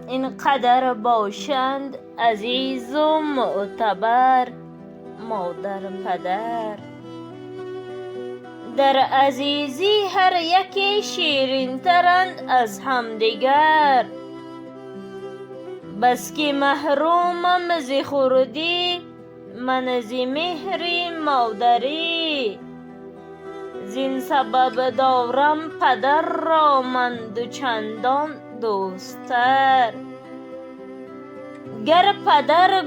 اینقدر باشند عزیز و معتبر مادر پدر. در عزیزی هر یکی شیرین ترند از همدیگر، بس که محرومم ز خردی من ز مهری مادری. زین سبب دارم پدر را من دو چندان دوستتر. گر پدر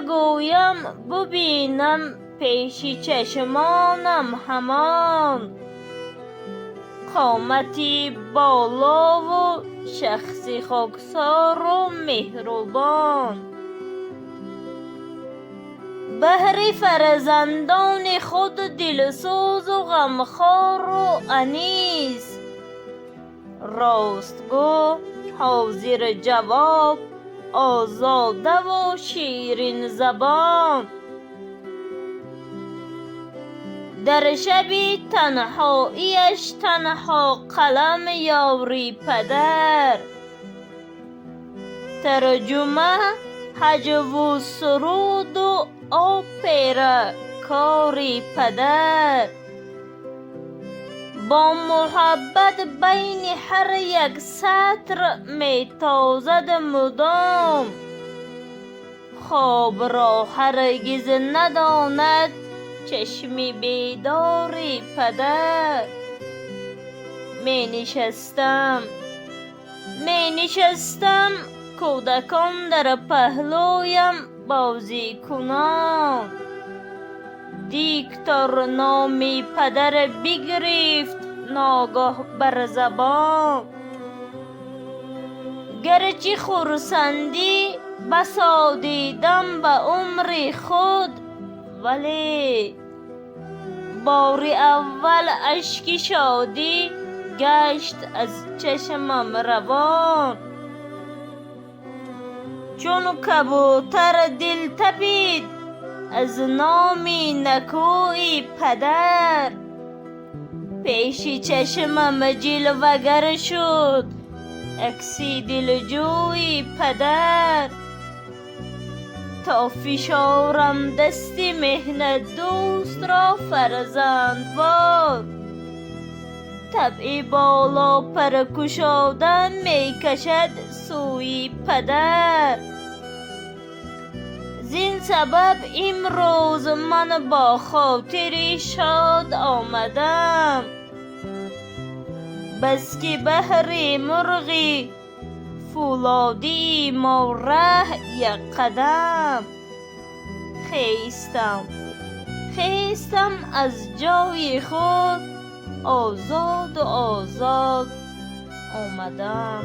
گویم ببینم پیش چشمانم همان، قامتی بالا و شخصی خاکسار و مهربان. بهر فرزندان خود دلسوز و غمخوار و انیس، راستگو حاضر جواب آزاده و شیرین زبان. در شبی تنهاییش تنها قلم یاری پدر، ترجمه هجو و سرود و اپرا کاری پدر. با محبت بین هر یک سطر می تازد مدام، خواب را هرگز نداند چشمی بیداری پدر. می نشستم کودکان در پهلویم بازی کنان، دیکتاتور نامی پدر بگرفت ناگاه بر زبان. گرچه خرسندی بسا دیدم به عمر خود، ولی بار اول اشک شادی گشت از چشمم روان. چون کبوتر دل تپید از نام نکوی پدر، پیش چشمم جلوگر شد عکسی دلجوی پدر. تا فشارم دست مهنت دوست را فرزندوار، طبع بالا پر کشادن می کشد سوی پدر. زین سبب امروز من با خاطری شاد آمدم، بس که بهر مرغی فولادی ما ره یک قدم. خیستم از جای خود آزاد آمدم.